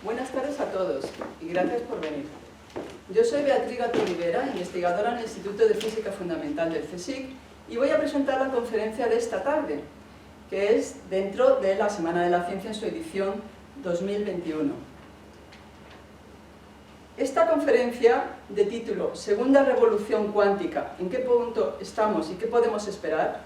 Buenas tardes a todos y gracias por venir. Yo soy Beatriz Gato Rivera, investigadora en el Instituto de Física Fundamental del CSIC, y voy a presentar la conferencia de esta tarde, que es dentro de la Semana de la Ciencia en su edición 2021. Esta conferencia, de título Segunda Revolución Cuántica, ¿en qué punto estamos y qué podemos esperar?,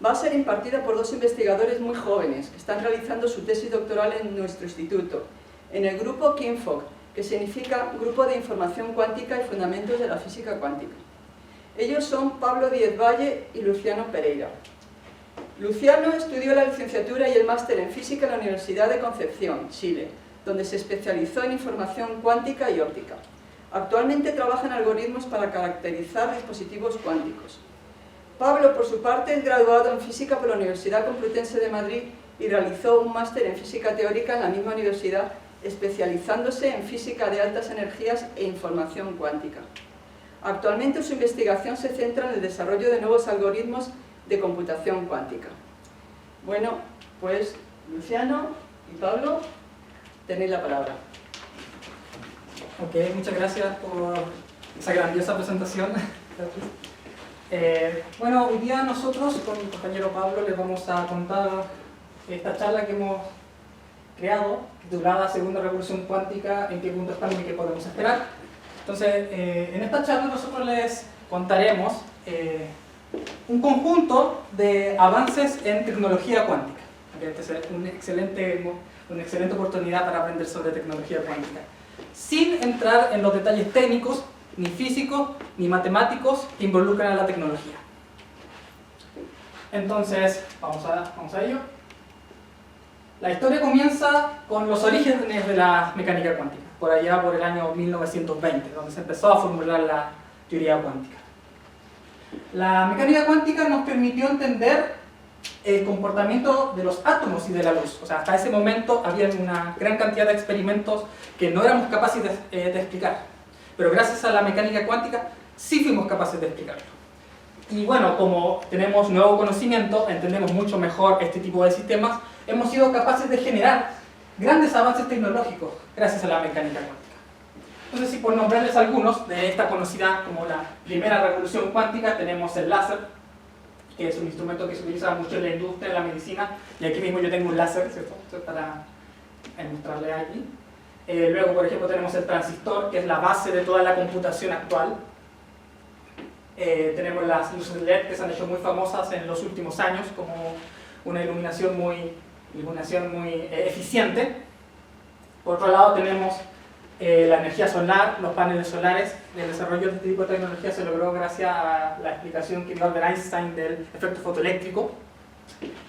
va a ser impartida por dos investigadores muy jóvenes que están realizando su tesis doctoral en nuestro instituto, en el grupo KINFOG, que significa Grupo de Información Cuántica y Fundamentos de la Física Cuántica. Ellos son Pablo Díez Valle y Luciano Pereira. Luciano estudió la licenciatura y el máster en Física en la Universidad de Concepción, Chile, donde se especializó en información cuántica y óptica. Actualmente trabaja en algoritmos para caracterizar dispositivos cuánticos. Pablo, por su parte, es graduado en Física por la Universidad Complutense de Madrid y realizó un máster en Física Teórica en la misma universidad, especializándose en Física de altas energías e información cuántica. Actualmente su investigación se centra en el desarrollo de nuevos algoritmos de computación cuántica. Bueno, pues Luciano y Pablo, tenéis la palabra. Ok, muchas gracias por esa grandiosa presentación. Bueno, hoy día nosotros con mi compañero Pablo les vamos a contar esta charla que hemos creado, titulada Segunda Revolución Cuántica, en qué punto estamos y qué podemos esperar. Entonces, en esta charla nosotros les contaremos un conjunto de avances en tecnología cuántica. Esta es una excelente oportunidad para aprender sobre tecnología cuántica, sin entrar en los detalles técnicos, ni físicos, ni matemáticos que involucran a la tecnología. Entonces, vamos a ello. La historia comienza con los orígenes de la mecánica cuántica, por allá por el año 1920, donde se empezó a formular la teoría cuántica. La mecánica cuántica nos permitió entender el comportamiento de los átomos y de la luz. O sea, hasta ese momento había una gran cantidad de experimentos que no éramos capaces de explicar. Pero gracias a la mecánica cuántica sí fuimos capaces de explicarlo. Y bueno, como tenemos nuevo conocimiento, entendemos mucho mejor este tipo de sistemas, hemos sido capaces de generar grandes avances tecnológicos gracias a la mecánica cuántica. Entonces, si por nombrarles algunos de esta conocida como la primera revolución cuántica, tenemos el láser, que es un instrumento que se utiliza mucho en la industria, en la medicina, y aquí mismo yo tengo un láser, ¿cierto?, para mostrarle aquí. Luego, por ejemplo, tenemos el transistor, que es la base de toda la computación actual. Tenemos las luces LED, que se han hecho muy famosas en los últimos años, como una iluminación muy eficiente. Por otro lado, tenemos la energía solar, los paneles solares. El desarrollo de este tipo de tecnología se logró gracias a la explicación que dio Albert Einstein del efecto fotoeléctrico.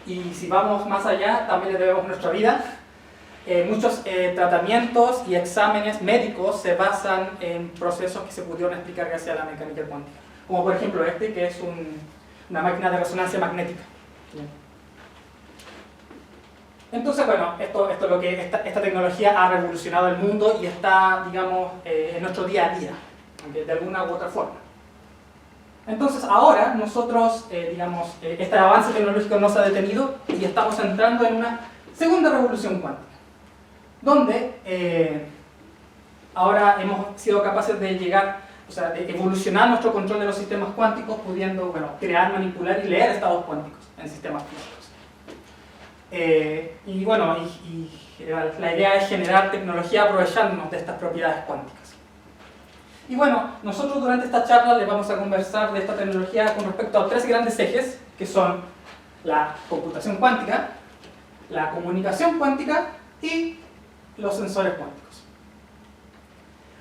Y si vamos más allá, también le debemos nuestra vida. Muchos tratamientos y exámenes médicos se basan en procesos que se pudieron explicar gracias a la mecánica cuántica, como por ejemplo este, que es una máquina de resonancia magnética. Entonces, bueno, esto es lo que esta tecnología ha revolucionado el mundo y está, digamos, en nuestro día a día, de alguna u otra forma. Entonces, ahora nosotros, este avance tecnológico no se ha detenido y estamos entrando en una segunda revolución cuántica, donde ahora hemos sido capaces de llegar, o sea, de evolucionar nuestro control de los sistemas cuánticos, pudiendo, bueno, crear, manipular y leer estados cuánticos en sistemas físicos. Y bueno, la idea es generar tecnología aprovechándonos de estas propiedades cuánticas. Y bueno, nosotros durante esta charla les vamos a conversar de esta tecnología con respecto a tres grandes ejes, que son la computación cuántica, la comunicación cuántica y los sensores cuánticos.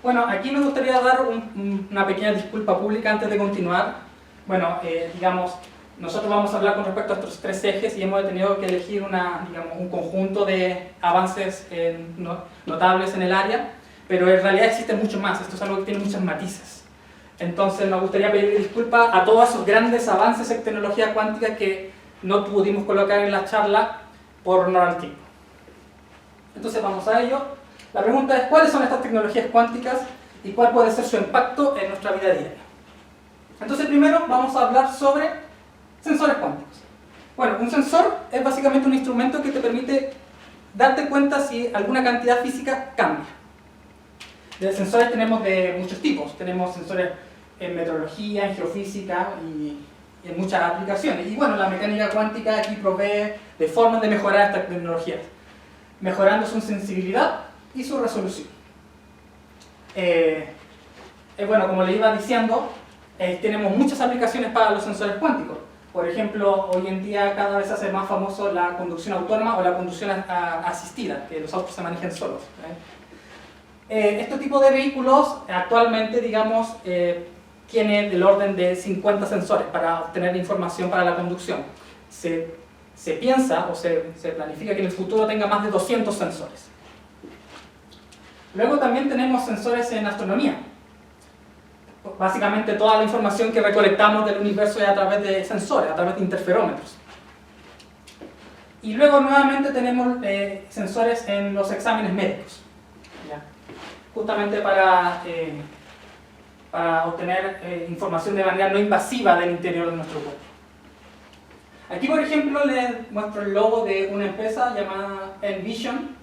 Bueno, aquí me gustaría dar una pequeña disculpa pública antes de continuar. Bueno, nosotros vamos a hablar con respecto a estos tres ejes y hemos tenido que elegir un conjunto de avances notables en el área, pero en realidad existe mucho más. Esto es algo que tiene muchos matices. Entonces nos gustaría pedir disculpas a todos esos grandes avances en tecnología cuántica que no pudimos colocar en la charla por no al tiempo. Entonces vamos a ello. La pregunta es, ¿cuáles son estas tecnologías cuánticas y cuál puede ser su impacto en nuestra vida diaria? Entonces primero vamos a hablar sobre sensores cuánticos. Bueno, un sensor es básicamente un instrumento que te permite darte cuenta si alguna cantidad física cambia. De sensores tenemos de muchos tipos. Tenemos sensores en meteorología, en geofísica y en muchas aplicaciones. Y bueno, la mecánica cuántica aquí provee de formas de mejorar estas tecnologías, mejorando su sensibilidad y su resolución. Bueno, como le iba diciendo, tenemos muchas aplicaciones para los sensores cuánticos. Por ejemplo, hoy en día cada vez se hace más famoso la conducción autónoma o la conducción asistida, que los autos se manejen solos. Este tipo de vehículos actualmente, digamos, tiene del orden de 50 sensores para obtener información para la conducción. Se piensa o se planifica que en el futuro tenga más de 200 sensores. Luego también tenemos sensores en astronomía. Básicamente toda la información que recolectamos del universo es a través de sensores, a través de interferómetros. Y luego nuevamente tenemos sensores en los exámenes médicos, ¿ya? Justamente para obtener información de manera no invasiva del interior de nuestro cuerpo. Aquí, por ejemplo, les muestro el logo de una empresa llamada Envision,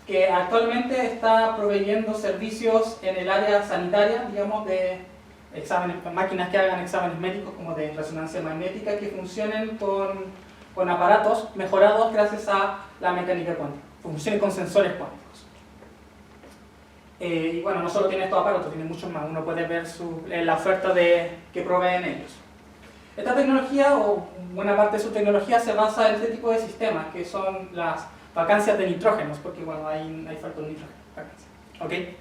que actualmente está proveyendo servicios en el área sanitaria, digamos, de exámenes, máquinas que hagan exámenes médicos como de resonancia magnética, que funcionen con aparatos mejorados gracias a la mecánica cuántica, funcionen con sensores cuánticos. Y bueno, no solo tiene estos aparatos, tiene muchos más. Uno puede ver la oferta que proveen ellos. Esta tecnología, o buena parte de su tecnología, se basa en este tipo de sistemas, que son las vacancias de nitrógenos, porque bueno, hay falta de nitrógeno. ¿Okay?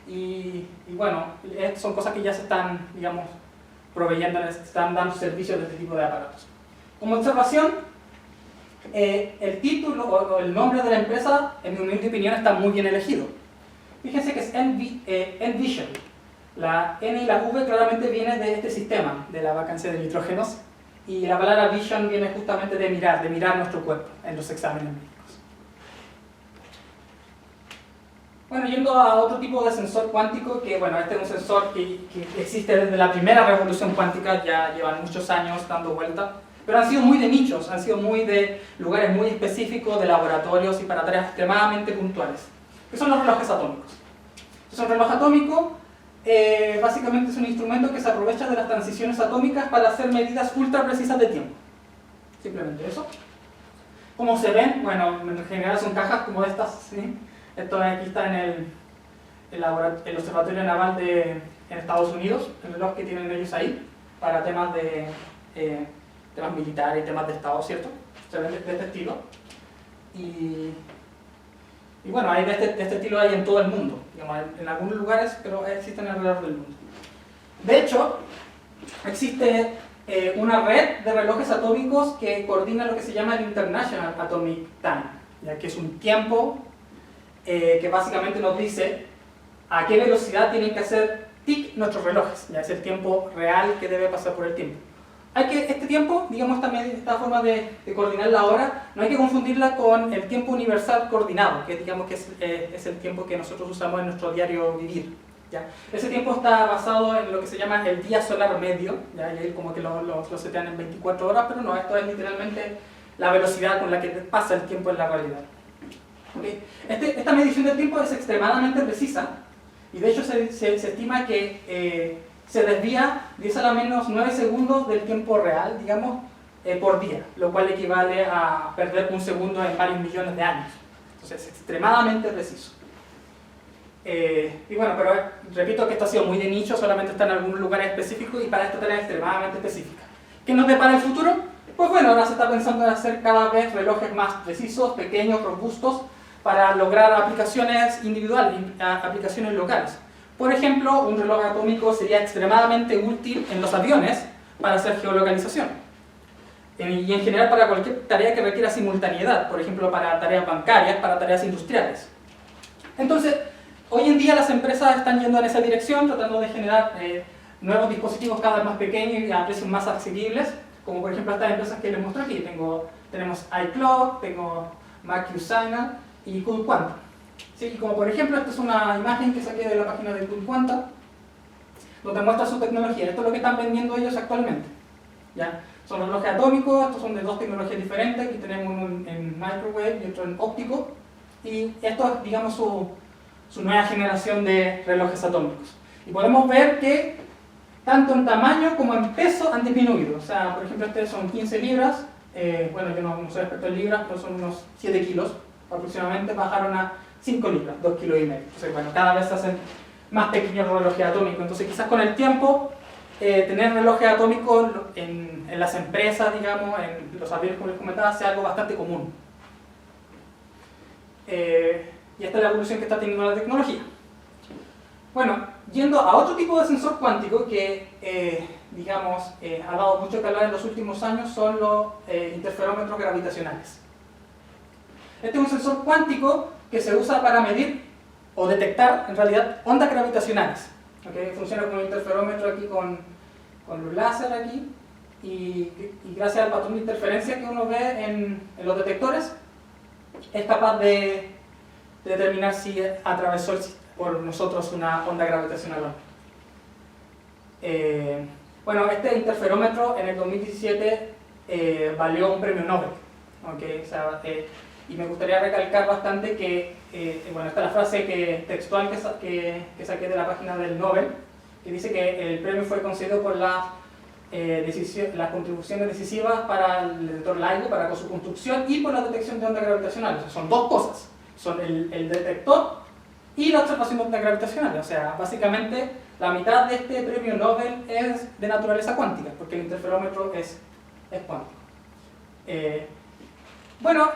Y bueno, son cosas que ya se están, digamos, proveyendo, se están dando servicios de este tipo de aparatos. Como observación, el título o el nombre de la empresa, en mi humilde opinión, está muy bien elegido. Fíjense que es Envision. La N y la V claramente viene de este sistema, de la vacancia de nitrógenos, y la palabra vision viene justamente de mirar nuestro cuerpo en los exámenes médicos. Bueno, yendo a otro tipo de sensor cuántico, que bueno, este es un sensor que existe desde la primera revolución cuántica, ya llevan muchos años dando vuelta, pero han sido muy de nichos, han sido muy de lugares muy específicos, de laboratorios y para tareas extremadamente puntuales, que son los relojes atómicos. Entonces, un reloj atómico básicamente es un instrumento que se aprovecha de las transiciones atómicas para hacer medidas ultra precisas de tiempo. Simplemente eso. Como se ven, bueno, en general son cajas como estas, ¿sí? Esto aquí está en el Observatorio Naval en Estados Unidos, el reloj que tienen ellos ahí, para temas temas militares y temas de Estado, ¿cierto? Se ven de este estilo. Y bueno, hay de este estilo hay en todo el mundo, digamos, en algunos lugares, pero existen alrededor del mundo. De hecho, existe una red de relojes atómicos que coordina lo que se llama el International Atomic Time, ya que es un tiempo que básicamente nos dice a qué velocidad tienen que hacer tic nuestros relojes, ya es el tiempo real que debe pasar por el tiempo. Este tiempo, digamos, esta forma de coordinar la hora, no hay que confundirla con el tiempo universal coordinado, que digamos que es el tiempo que nosotros usamos en nuestro diario vivir, ¿ya? Ese tiempo está basado en lo que se llama el día solar medio, ¿ya? Y ahí como que lo setean en 24 horas, pero no, esto es literalmente la velocidad con la que pasa el tiempo en la realidad. ¿Okay? Esta medición del tiempo es extremadamente precisa, y de hecho se estima que se desvía 10 a la menos 9 segundos del tiempo real, digamos, por día, lo cual equivale a perder un segundo en varios millones de años. Entonces es extremadamente preciso. Y bueno, pero repito que esto ha sido muy de nicho, solamente está en algunos lugares específicos y para esta tarea extremadamente específica. ¿Qué nos depara el futuro? Pues bueno, ahora se está pensando en hacer cada vez relojes más precisos, pequeños, robustos, para lograr aplicaciones individuales, aplicaciones locales. Por ejemplo, un reloj atómico sería extremadamente útil en los aviones para hacer geolocalización. Y en general para cualquier tarea que requiera simultaneidad, por ejemplo para tareas bancarias, para tareas industriales. Entonces, hoy en día las empresas están yendo en esa dirección, tratando de generar nuevos dispositivos cada vez más pequeños y a precios más asequibles, como por ejemplo estas empresas que les muestro aquí. Tenemos iCloud, tengo MaQSignal y CoolQuanta. Sí, como por ejemplo, esta es una imagen que saqué de la página de CoolQuanta, donde muestra su tecnología. Esto es lo que están vendiendo ellos actualmente, ¿ya? Son relojes atómicos, estos son de dos tecnologías diferentes. Aquí tenemos uno en microwave y otro en óptico. Y esto es, digamos, su nueva generación de relojes atómicos. Y podemos ver que tanto en tamaño como en peso han disminuido. O sea, por ejemplo, este son 15 libras. Bueno, yo no soy experto en libras, pero son unos 7 kilos aproximadamente. Bajaron a 5 libras, 2,5 kilos. Entonces, bueno, cada vez se hacen más pequeños relojes atómicos. Entonces, quizás con el tiempo, tener relojes atómicos en las empresas, digamos, en los aviones, como les comentaba, sea algo bastante común. Y esta es la evolución que está teniendo la tecnología. Bueno, yendo a otro tipo de sensor cuántico que, digamos, ha dado mucho que hablar en los últimos años, son los interferómetros gravitacionales. Este es un sensor cuántico que se usa para medir o detectar, en realidad, ondas gravitacionales. ¿Okay? Funciona como un interferómetro aquí con luz láser aquí, y gracias al patrón de interferencia que uno ve en los detectores, es capaz de determinar si atravesó por nosotros una onda gravitacional o no. Bueno, este interferómetro en el 2017 valió un premio Nobel. ¿Okay? O sea, y me gustaría recalcar bastante que, bueno, esta es la frase textual que saqué de la página del Nobel, que dice que el premio fue concedido por las contribuciones decisivas para el detector LIGO, para su construcción, y por la detección de ondas gravitacionales. O sea, son dos cosas, son el detector y la observación de ondas gravitacionales. O sea, básicamente la mitad de este premio Nobel es de naturaleza cuántica, porque el interferómetro es cuántico. Bueno,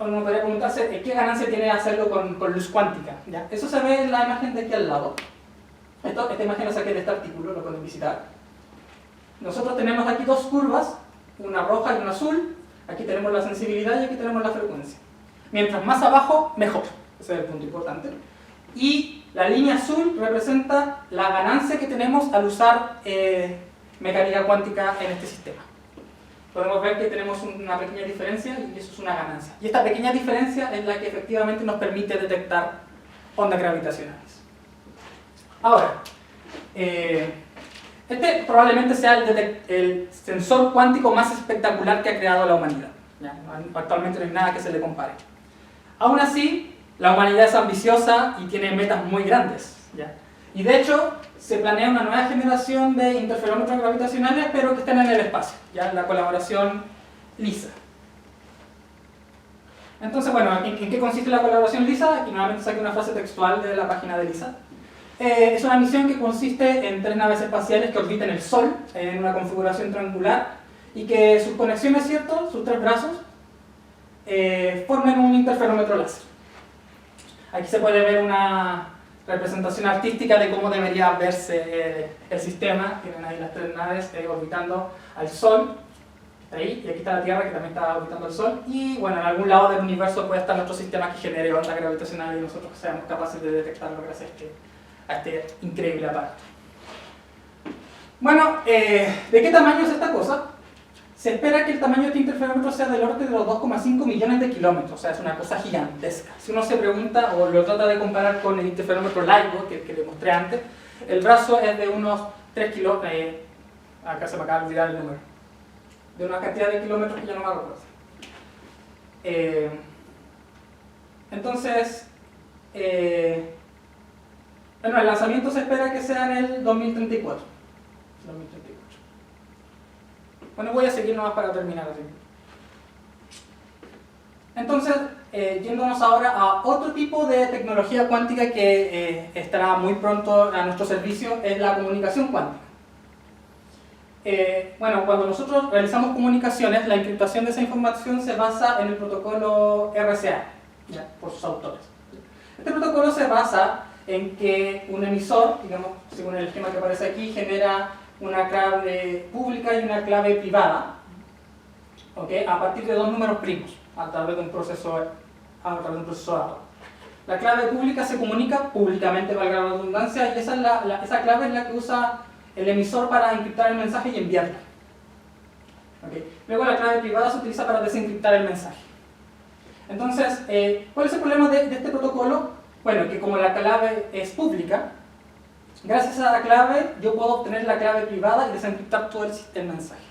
uno podría preguntarse qué ganancia tiene hacerlo con luz cuántica. ¿Ya? Eso se ve en la imagen de aquí al lado. Esta imagen la saqué de este artículo, lo pueden visitar. Nosotros tenemos aquí dos curvas, una roja y una azul. Aquí tenemos la sensibilidad y aquí tenemos la frecuencia. Mientras más abajo, mejor. Ese es el punto importante. Y la línea azul representa la ganancia que tenemos al usar mecánica cuántica en este sistema. Podemos ver que tenemos una pequeña diferencia y eso es una ganancia. Y esta pequeña diferencia es la que efectivamente nos permite detectar ondas gravitacionales. Ahora, este probablemente sea el sensor cuántico más espectacular que ha creado la humanidad. ¿Ya? Actualmente no hay nada que se le compare. Aún así, la humanidad es ambiciosa y tiene metas muy grandes. ¿Ya? Y de hecho, se planea una nueva generación de interferómetros gravitacionales, pero que estén en el espacio, ¿ya? La colaboración LISA. Entonces, bueno, ¿en qué consiste la colaboración LISA? Aquí nuevamente saqué una frase textual de la página de LISA. Es una misión que consiste en 3 naves espaciales que orbiten el Sol en una configuración triangular y que sus conexiones, ¿cierto?, sus 3 brazos, formen un interferómetro láser. Aquí se puede ver una representación artística de cómo debería verse el sistema. Tienen ahí las 3 naves orbitando al Sol, está ahí, y aquí está la Tierra que también está orbitando al Sol, y bueno, en algún lado del universo puede estar nuestro sistema que genere ondas gravitacionales y nosotros seamos capaces de detectarlo gracias a este increíble aparato. Bueno, ¿de qué tamaño es esta cosa? Se espera que el tamaño de este interferómetro sea del orden de los 2,5 millones de kilómetros, o sea, es una cosa gigantesca. Si uno se pregunta o lo trata de comparar con el interferómetro LIGO, que les mostré antes, el brazo es de unos 3 kilómetros, acá se me acaba de olvidar el número, de una cantidad de kilómetros que ya no me acuerdo. Entonces, bueno, el lanzamiento se espera que sea en el 2034. Bueno, voy a seguir nomás para terminar así. Entonces, yéndonos ahora a otro tipo de tecnología cuántica que estará muy pronto a nuestro servicio, es la comunicación cuántica. Bueno, cuando nosotros realizamos comunicaciones, la encriptación de esa información se basa en el protocolo RSA, ¿ya?, por sus autores. Este protocolo se basa en que un emisor, digamos, según el esquema que aparece aquí, genera una clave pública y una clave privada, ¿okay?, a partir de 2 números primos, a través de un procesador. La clave pública se comunica públicamente, valga la redundancia, y esa clave es la que usa el emisor para encriptar el mensaje y enviarlo. ¿Okay? Luego la clave privada se utiliza para desencriptar el mensaje. Entonces, ¿cuál es el problema de este protocolo? Bueno, que como la clave es pública, gracias a la clave yo puedo obtener la clave privada y desencriptar todo el mensaje.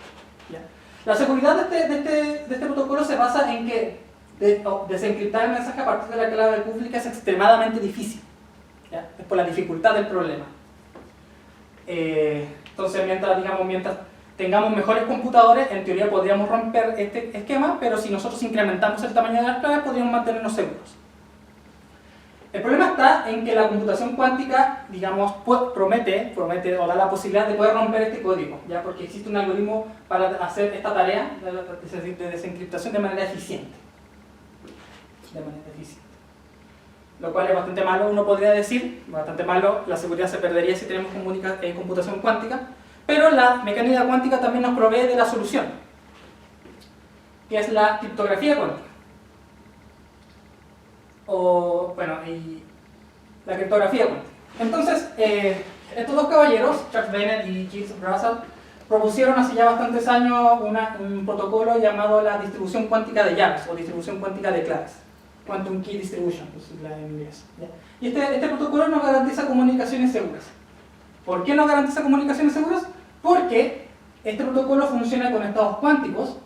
¿Ya? La seguridad de este protocolo se basa en que desencriptar el mensaje a partir de la clave pública es extremadamente difícil, ¿ya? Es por la dificultad del problema. Entonces, mientras tengamos mejores computadores, en teoría podríamos romper este esquema, pero si nosotros incrementamos el tamaño de las claves, podríamos mantenernos seguros. El problema está en que la computación cuántica, digamos, promete o da la posibilidad de poder romper este código, ¿ya? Porque existe un algoritmo para hacer esta tarea de desencriptación de manera eficiente. Lo cual es bastante malo, uno podría decir, bastante malo, la seguridad se perdería si tenemos computación cuántica, pero la mecánica cuántica también nos provee de la solución, que es la criptografía cuántica. Y la criptografía cuántica. Entonces, estos dos caballeros, Charles Bennett y Gilles Russell, propusieron hace ya bastantes años un protocolo llamado la distribución cuántica de llaves, o distribución cuántica de claves. Quantum Key Distribution, en inglés. ¿Ya? Y este protocolo nos garantiza comunicaciones seguras. ¿Por qué nos garantiza comunicaciones seguras? Porque este protocolo funciona con estados cuánticos,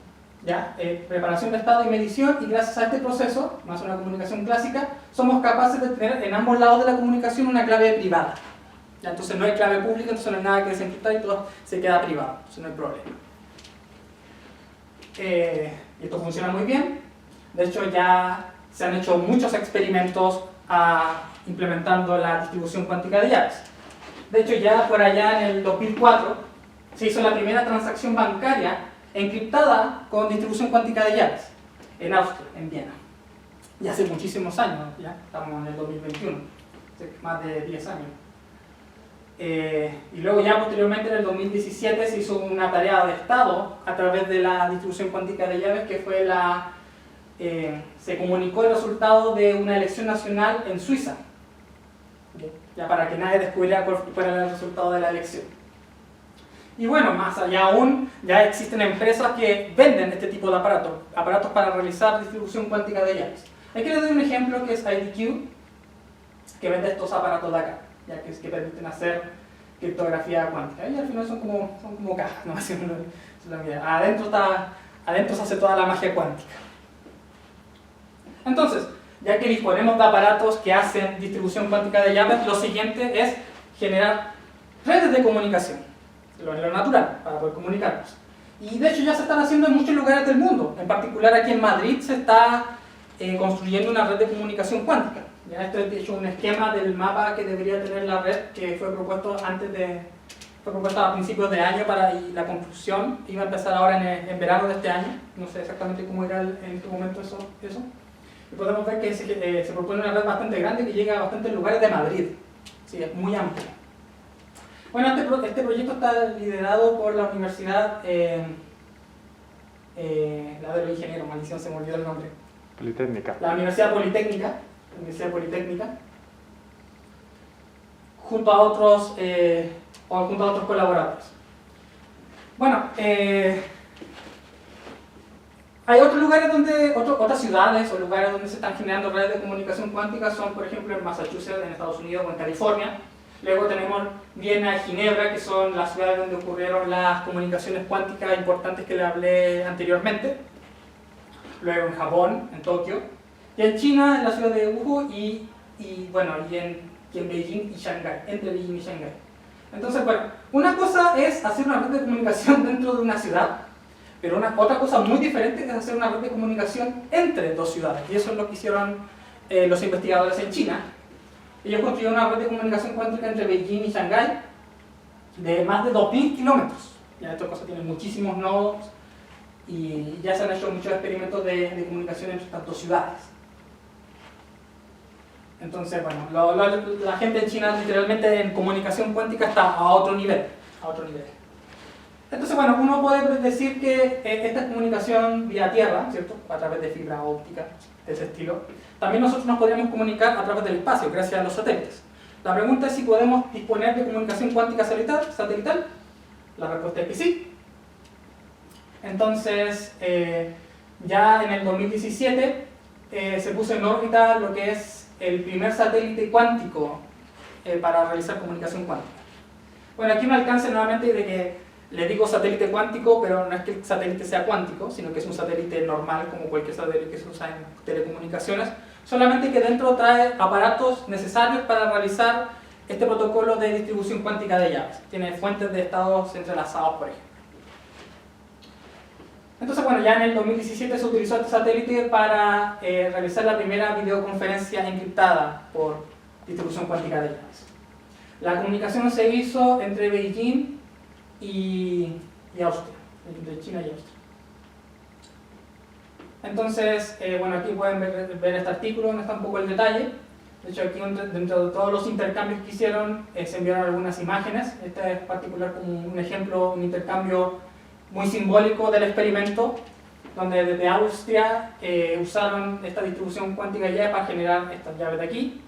¿ya? Preparación de estado y medición, y gracias a este proceso, más una comunicación clásica, somos capaces de tener en ambos lados de la comunicación una clave privada. ¿Ya? Entonces no hay clave pública, entonces no hay nada que desencriptar y todo se queda privado, entonces no hay problema. Esto funciona muy bien. De hecho, ya se han hecho muchos experimentos implementando la distribución cuántica de llaves. De hecho, ya por allá en el 2004 se hizo la primera transacción bancaria encriptada con distribución cuántica de llaves en Austria, en Viena. Y hace muchísimos años, ya estamos en el 2021, hace más de 10 años. Y luego ya posteriormente en el 2017 se hizo una tarea de Estado a través de la distribución cuántica de llaves, que fue se comunicó el resultado de una elección nacional en Suiza, ya para que nadie descubriera cuál fuera el resultado de la elección. Y bueno, más allá aún, ya existen empresas que venden este tipo de aparatos para realizar distribución cuántica de llaves. Aquí les doy un ejemplo que es IDQ, que vende estos aparatos de acá, ya que permiten hacer criptografía cuántica. Y al final son como cajas, ¿no? Adentro se hace toda la magia cuántica. Entonces, ya que disponemos de aparatos que hacen distribución cuántica de llaves, lo siguiente es generar redes de comunicación, lo natural, para poder comunicarnos. Y de hecho ya se están haciendo en muchos lugares del mundo, en particular aquí en Madrid se está construyendo una red de comunicación cuántica. Ya esto es de hecho un esquema del mapa que debería tener la red, que fue propuesto a principios de año y la construcción iba a empezar ahora en verano de este año. No sé exactamente cómo irá en este momento eso. Y podemos ver que se propone una red bastante grande que llega a bastantes lugares de Madrid. Sí, es muy amplio. Bueno, este proyecto está liderado por la universidad, la de los ingenieros, maldición, se me olvidó el nombre. Politécnica. La Universidad Politécnica, junto a otros colaboradores. Bueno, hay otros lugares otras ciudades o lugares donde se están generando redes de comunicación cuántica, son por ejemplo en Massachusetts, en Estados Unidos o en California. Luego tenemos Viena y Ginebra, que son las ciudades donde ocurrieron las comunicaciones cuánticas importantes que le hablé anteriormente. Luego en Japón, en Tokio. Y en China, en la ciudad de Wuhan y en Beijing y Shanghái, entre Beijing y Shanghái. Entonces, bueno, una cosa es hacer una red de comunicación dentro de una ciudad, pero otra cosa muy diferente es hacer una red de comunicación entre dos ciudades. Y eso es lo que hicieron los investigadores en China. Ellos construyeron una red de comunicación cuántica entre Beijing y Shanghái de más de 2000 kilómetros. Ya esta cosa tiene muchísimos nodos y ya se han hecho muchos experimentos de comunicación entre estas dos ciudades. Entonces, bueno, la gente en China literalmente en comunicación cuántica está a otro nivel. Entonces, bueno, uno puede decir que esta es comunicación vía tierra, ¿cierto? A través de fibra óptica, de ese estilo. También nosotros nos podríamos comunicar a través del espacio, gracias a los satélites. La pregunta es si podemos disponer de comunicación cuántica satelital. La respuesta es que sí. Entonces, ya en el 2017 se puso en órbita lo que es el primer satélite cuántico para realizar comunicación cuántica. Bueno, aquí un alcance nuevamente de que Le digo satélite cuántico, pero no es que el satélite sea cuántico, sino que es un satélite normal, como cualquier satélite que se usa en telecomunicaciones, solamente que dentro trae aparatos necesarios para realizar este protocolo de distribución cuántica de llaves. Tiene fuentes de estados entrelazados, por ejemplo. Entonces, bueno, ya en el 2017 se utilizó este satélite para realizar la primera videoconferencia encriptada por distribución cuántica de llaves. La comunicación se hizo entre Beijing y Austria, entre China y Austria. Entonces, bueno, aquí pueden ver este artículo donde está un poco el detalle. De hecho, aquí dentro de todos los intercambios que hicieron, se enviaron algunas imágenes. Este es particular como un ejemplo, un intercambio muy simbólico del experimento, donde desde Austria usaron esta distribución cuántica de llaves para generar estas llaves de aquí,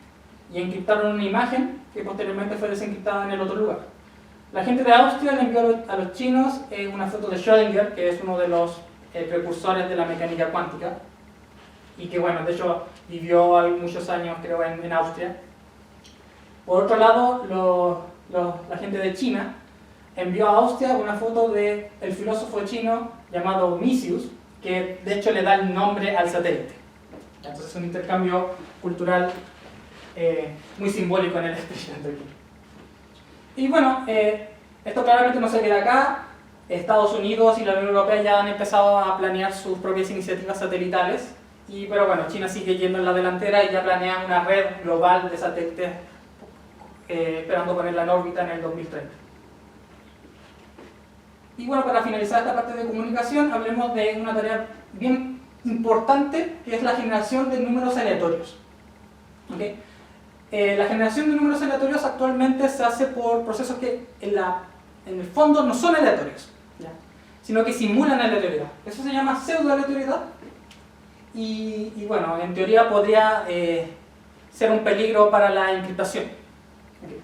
y encriptaron una imagen que posteriormente fue desencriptada en el otro lugar. La gente de Austria le envió a los chinos una foto de Schrödinger, que es uno de los precursores de la mecánica cuántica, y que, bueno, de hecho vivió muchos años, creo, en Austria. Por otro lado, la gente de China envió a Austria una foto del filósofo chino llamado Misius, que de hecho le da el nombre al satélite. Entonces es un intercambio cultural muy simbólico en el experimento aquí. Y bueno, esto claramente no se queda acá. Estados Unidos y la Unión Europea ya han empezado a planear sus propias iniciativas satelitales, pero bueno, China sigue yendo en la delantera y ya planea una red global de satélites esperando ponerla en órbita en el 2030. Y bueno, para finalizar esta parte de comunicación, hablemos de una tarea bien importante, que es la generación de números aleatorios. ¿Okay? La generación de números aleatorios actualmente se hace por procesos que en el fondo no son aleatorios, ¿ya?, sino que simulan aleatoriedad. Eso se llama pseudoaleatoriedad y bueno, en teoría podría ser un peligro para la encriptación. ¿Okay?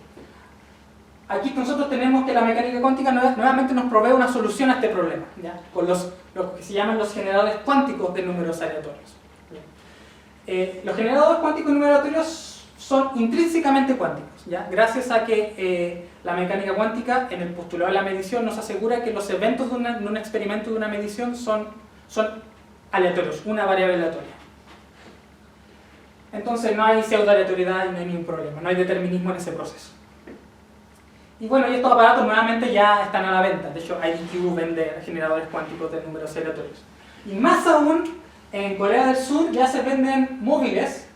Aquí nosotros tenemos que la mecánica cuántica nuevamente nos provee una solución a este problema, ¿ya?, con lo que se llaman los generadores cuánticos de números aleatorios. Los generadores cuánticos de números aleatorios son intrínsecamente cuánticos, ¿ya?, gracias a que la mecánica cuántica en el postulado de la medición nos asegura que los eventos de un experimento de una medición son aleatorios, una variable aleatoria. Entonces no hay pseudoaleatoriedad y no hay ningún problema, no hay determinismo en ese proceso. Y bueno, y estos aparatos nuevamente ya están a la venta. De hecho, IDQ vende generadores cuánticos de números aleatorios. Y más aún, en Corea del Sur ya se venden móviles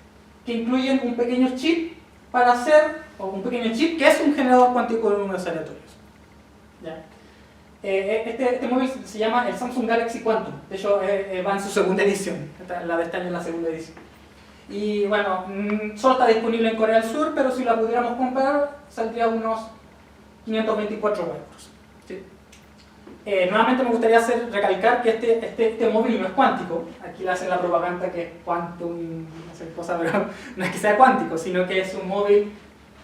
que incluyen un pequeño chip para hacer, o un pequeño chip que es un generador cuántico de números aleatorios. ¿Ya? Este móvil se llama el Samsung Galaxy Quantum. De hecho, va en su segunda edición. La de este año es la segunda edición. Y bueno, solo está disponible en Corea del Sur, pero si la pudiéramos comprar, saldría unos 524 euros. ¿Sí? Nuevamente me gustaría recalcar que este móvil no es cuántico. Aquí le hacen la propaganda que es quantum, no sé qué cosa, pero no es que sea cuántico, sino que es un móvil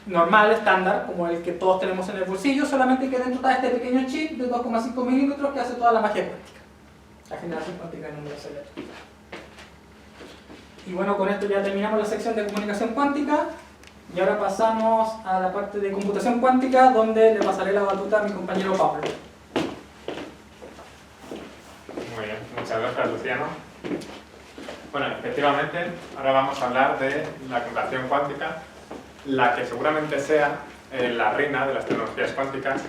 normal, estándar, como el que todos tenemos en el bolsillo, solamente que dentro está este pequeño chip de 2,5 milímetros que hace toda la magia cuántica, la generación cuántica de números aleatorios. Y bueno, con esto ya terminamos la sección de comunicación cuántica. Y ahora pasamos a la parte de computación cuántica, donde le pasaré la batuta a mi compañero Pablo. Muy bien, muchas gracias, Luciano. Bueno, efectivamente, ahora vamos a hablar de la computación cuántica, la que seguramente sea la reina de las tecnologías cuánticas,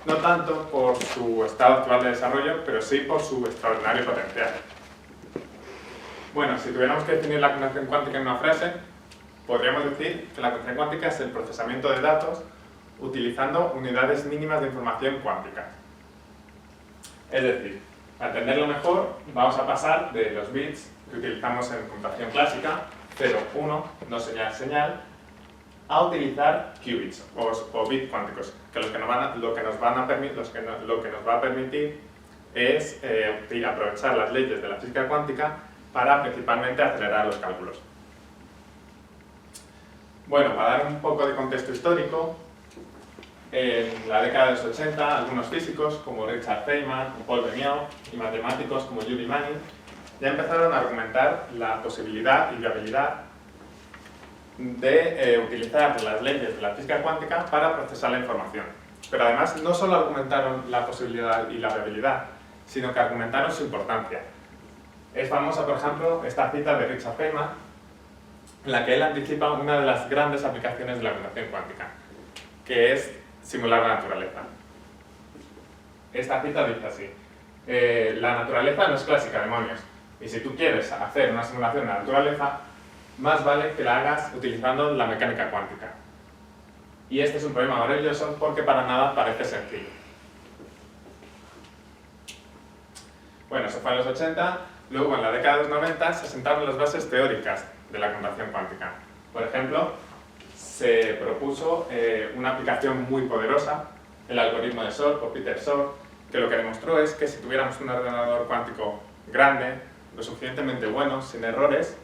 no tanto por su estado actual de desarrollo, pero sí por su extraordinario potencial. Bueno, si tuviéramos que definir la computación cuántica en una frase, podríamos decir que la computación cuántica es el procesamiento de datos utilizando unidades mínimas de información cuántica. Es decir, para entenderlo mejor, vamos a pasar de los bits que utilizamos en computación clásica, 0, 1, no señal, señal, a utilizar qubits o bits cuánticos, que lo que nos va a permitir es aprovechar las leyes de la física cuántica para principalmente acelerar los cálculos. Bueno, para dar un poco de contexto histórico, en la década de los 80, algunos físicos como Richard Feynman o Paul Benioff y matemáticos como Yuri Manning ya empezaron a argumentar la posibilidad y viabilidad de utilizar las leyes de la física cuántica para procesar la información. Pero además no solo argumentaron la posibilidad y la viabilidad, sino que argumentaron su importancia. Es famosa, por ejemplo, esta cita de Richard Feynman, en la que él anticipa una de las grandes aplicaciones de la computación cuántica, que es simular la naturaleza. Esta cita dice así: la naturaleza no es clásica, demonios, y si tú quieres hacer una simulación de la naturaleza, más vale que la hagas utilizando la mecánica cuántica. Y este es un problema maravilloso porque para nada parece sencillo. Bueno, eso fue en los 80, luego en la década de los 90 se sentaron las bases teóricas de la computación cuántica. Por ejemplo, se propuso una aplicación muy poderosa, el algoritmo de Shor, por Peter Shor, que lo que demostró es que si tuviéramos un ordenador cuántico grande, lo suficientemente bueno, sin errores,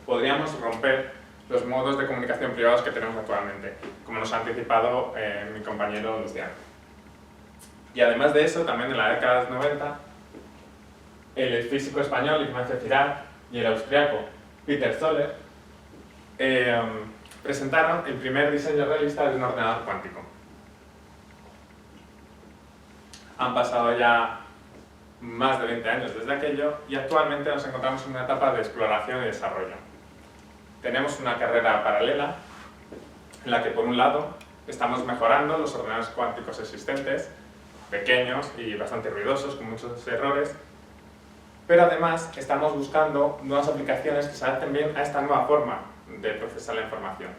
podríamos romper los modos de comunicación privados que tenemos actualmente, como nos ha anticipado mi compañero Luciano. Y además de eso, también en la década de los 90, el físico español Ignacio Girard y el austriaco Peter Zoller presentaron el primer diseño realista de un ordenador cuántico. Han pasado ya más de 20 años desde aquello y actualmente nos encontramos en una etapa de exploración y desarrollo. Tenemos una carrera paralela en la que, por un lado, estamos mejorando los ordenadores cuánticos existentes, pequeños y bastante ruidosos, con muchos errores, pero además estamos buscando nuevas aplicaciones que se adapten bien a esta nueva forma de procesar la información.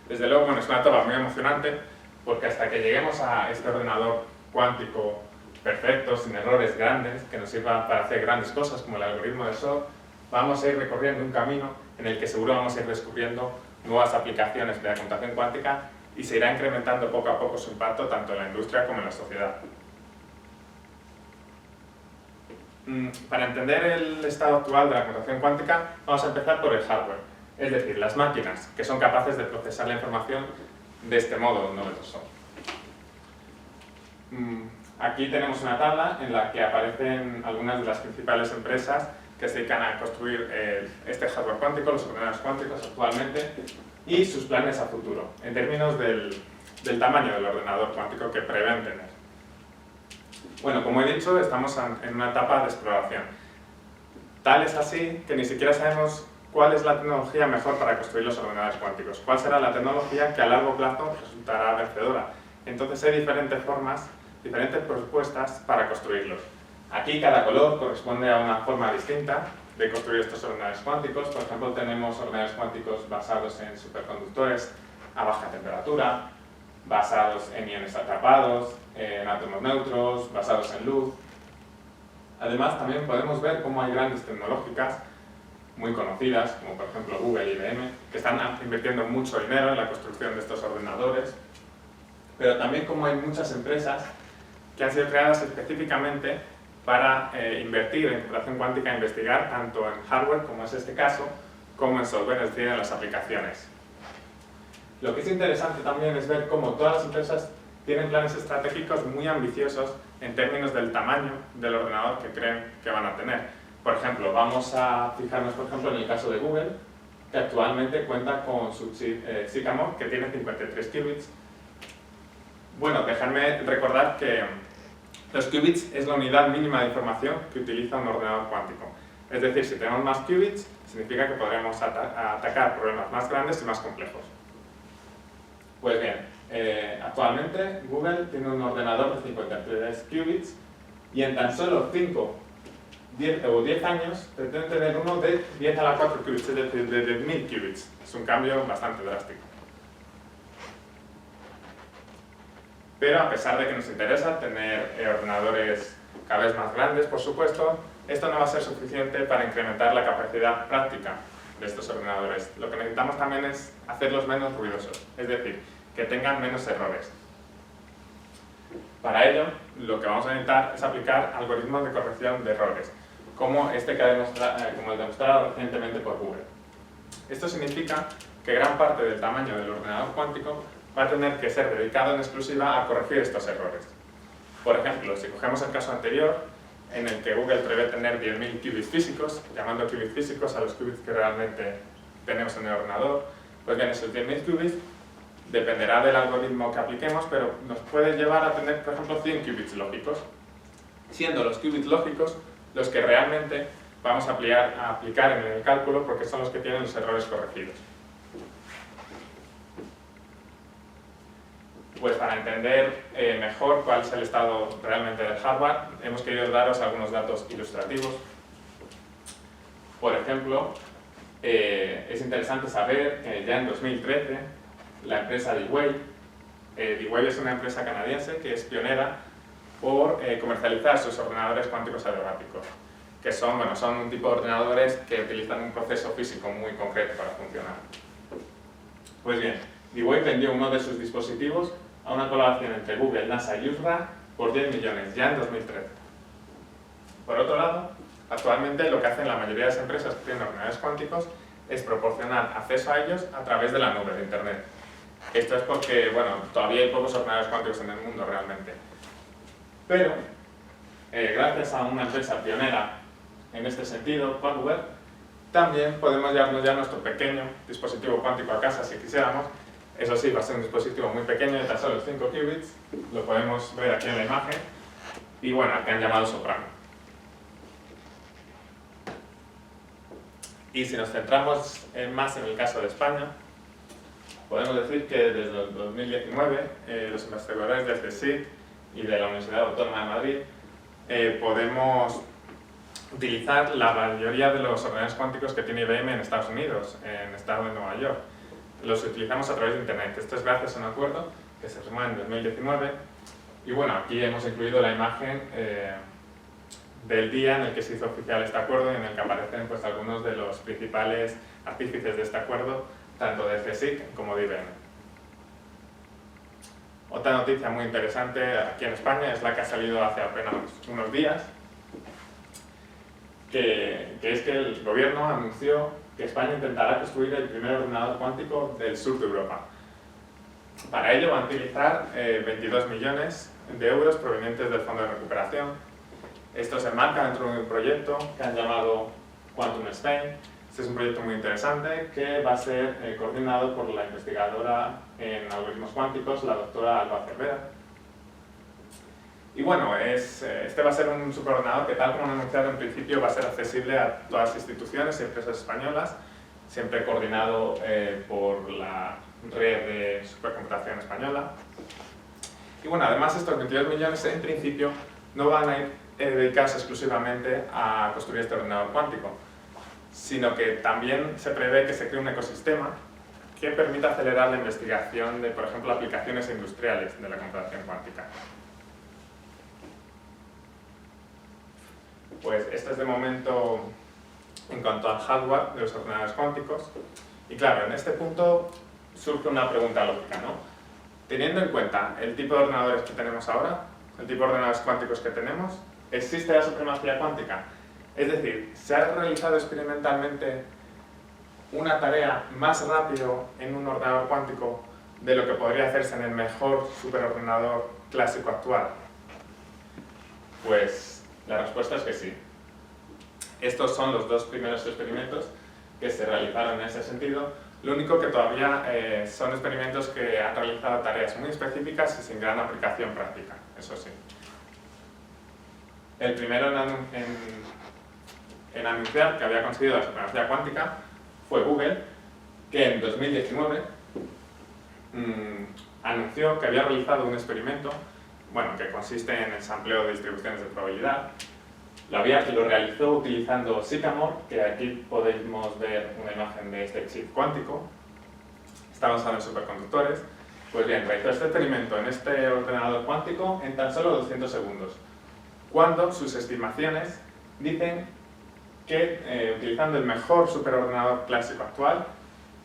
Desde luego, bueno, es una etapa muy emocionante, porque hasta que lleguemos a este ordenador cuántico perfecto, sin errores grandes, que nos sirva para hacer grandes cosas, como el algoritmo de Shor, vamos a ir recorriendo un camino en el que seguro vamos a ir descubriendo nuevas aplicaciones de la computación cuántica y se irá incrementando poco a poco su impacto tanto en la industria como en la sociedad. Para entender el estado actual de la computación cuántica, vamos a empezar por el hardware, es decir, las máquinas que son capaces de procesar la información de este modo novedoso. Aquí tenemos una tabla en la que aparecen algunas de las principales empresas que se dedican a construir este hardware cuántico, los ordenadores cuánticos actualmente, y sus planes a futuro, en términos del tamaño del ordenador cuántico que prevén tener. Bueno, como he dicho, estamos en una etapa de exploración. Tal es así que ni siquiera sabemos cuál es la tecnología mejor para construir los ordenadores cuánticos, cuál será la tecnología que a largo plazo resultará vencedora. Entonces hay diferentes formas, diferentes propuestas para construirlos. Aquí cada color corresponde a una forma distinta de construir estos ordenadores cuánticos. Por ejemplo, tenemos ordenadores cuánticos basados en superconductores a baja temperatura, basados en iones atrapados, en átomos neutros, basados en luz. Además, también podemos ver cómo hay grandes tecnológicas muy conocidas, como por ejemplo Google y IBM, que están invirtiendo mucho dinero en la construcción de estos ordenadores, pero también cómo hay muchas empresas que han sido creadas específicamente para invertir en computación cuántica e investigar tanto en hardware, como es este caso, como en software, es decir, en las aplicaciones. Lo que es interesante también es ver cómo todas las empresas tienen planes estratégicos muy ambiciosos en términos del tamaño del ordenador que creen que van a tener. Por ejemplo, vamos a fijarnos por ejemplo en el caso de Google, que actualmente cuenta con su chip Sycamore, que tiene 53 qubits. Bueno, dejadme recordar que los qubits es la unidad mínima de información que utiliza un ordenador cuántico. Es decir, si tenemos más qubits, significa que podremos atacar problemas más grandes y más complejos. Pues bien, actualmente Google tiene un ordenador de 53 qubits y en tan solo 10 años pretende tener uno de 10 a la 4 qubits, es decir, de 10.000 qubits. Es un cambio bastante drástico. Pero a pesar de que nos interesa tener ordenadores cada vez más grandes, por supuesto, esto no va a ser suficiente para incrementar la capacidad práctica de estos ordenadores. Lo que necesitamos también es hacerlos menos ruidosos, es decir, que tengan menos errores. Para ello, lo que vamos a necesitar es aplicar algoritmos de corrección de errores, como este que como el demostrado recientemente por Google. Esto significa que gran parte del tamaño del ordenador cuántico va a tener que ser dedicado en exclusiva a corregir estos errores. Por ejemplo, si cogemos el caso anterior, en el que Google prevé tener 10.000 qubits físicos, llamando qubits físicos a los qubits que realmente tenemos en el ordenador, pues bien, esos 10.000 qubits dependerá del algoritmo que apliquemos, pero nos puede llevar a tener, por ejemplo, 100 qubits lógicos, siendo los qubits lógicos los que realmente vamos a aplicar en el cálculo porque son los que tienen los errores corregidos. Pues para entender mejor cuál es el estado realmente del hardware, hemos querido daros algunos datos ilustrativos. Por ejemplo, es interesante saber que ya en 2013 la empresa D-Wave es una empresa canadiense que es pionera por comercializar sus ordenadores cuánticos adiabáticos, que son un tipo de ordenadores que utilizan un proceso físico muy concreto para funcionar. Pues bien, D-Wave vendió uno de sus dispositivos a una colaboración entre Google, NASA y USRA por 10 millones, ya en 2013. Por otro lado, actualmente lo que hacen la mayoría de las empresas que tienen ordenadores cuánticos es proporcionar acceso a ellos a través de la nube de Internet. Esto es porque, todavía hay pocos ordenadores cuánticos en el mundo realmente. Pero, gracias a una empresa pionera en este sentido, Quantware, también podemos llevarnos ya nuestro pequeño dispositivo cuántico a casa si quisiéramos. Eso sí, va a ser un dispositivo muy pequeño, de tan solo 5 qubits, lo podemos ver aquí en la imagen, y al que han llamado Soprano. Y si nos centramos más en el caso de España, podemos decir que desde el 2019 los investigadores del CSIC y de la Universidad Autónoma de Madrid podemos utilizar la mayoría de los ordenadores cuánticos que tiene IBM en Estados Unidos, en el estado de Nueva York. Los utilizamos a través de Internet. Esto es gracias a un acuerdo que se firmó en 2019. Y aquí hemos incluido la imagen del día en el que se hizo oficial este acuerdo y en el que aparecen algunos de los principales artífices de este acuerdo, tanto de CSIC como de IBM. Otra noticia muy interesante aquí en España es la que ha salido hace apenas unos días, que es que el gobierno anunció que España intentará construir el primer ordenador cuántico del sur de Europa. Para ello van a utilizar 22 millones de euros provenientes del Fondo de Recuperación. Esto se enmarca dentro de un proyecto que han llamado Quantum Spain. Este es un proyecto muy interesante que va a ser coordinado por la investigadora en algoritmos cuánticos, la doctora Alba Cervera. Y este va a ser un superordenador que, tal como han anunciado en principio, va a ser accesible a todas las instituciones y empresas españolas, siempre coordinado por la red de supercomputación española. Y además estos 22 millones en principio no van a ir dedicados exclusivamente a construir este ordenador cuántico, sino que también se prevé que se cree un ecosistema que permita acelerar la investigación de, por ejemplo, aplicaciones industriales de la computación cuántica. Pues esto es de momento en cuanto al hardware de los ordenadores cuánticos. Y claro, en este punto surge una pregunta lógica, ¿no? Teniendo en cuenta el tipo de ordenadores que tenemos ahora, el tipo de ordenadores cuánticos que tenemos, ¿existe la supremacía cuántica? Es decir, ¿se ha realizado experimentalmente una tarea más rápido en un ordenador cuántico de lo que podría hacerse en el mejor superordenador clásico actual? Pues la respuesta es que sí. Estos son los dos primeros experimentos que se realizaron en ese sentido. Lo único que todavía son experimentos que han realizado tareas muy específicas y sin gran aplicación práctica, eso sí. El primero en anunciar que había conseguido la supremacía cuántica fue Google, que en 2019 anunció que había realizado un experimento que consiste en el sampleo de distribuciones de probabilidad. Lo realizó utilizando Sycamore, que aquí podemos ver una imagen de este chip cuántico. Está basado en superconductores. Pues bien, realizó este experimento en este ordenador cuántico en tan solo 200 segundos, cuando sus estimaciones dicen que utilizando el mejor superordenador clásico actual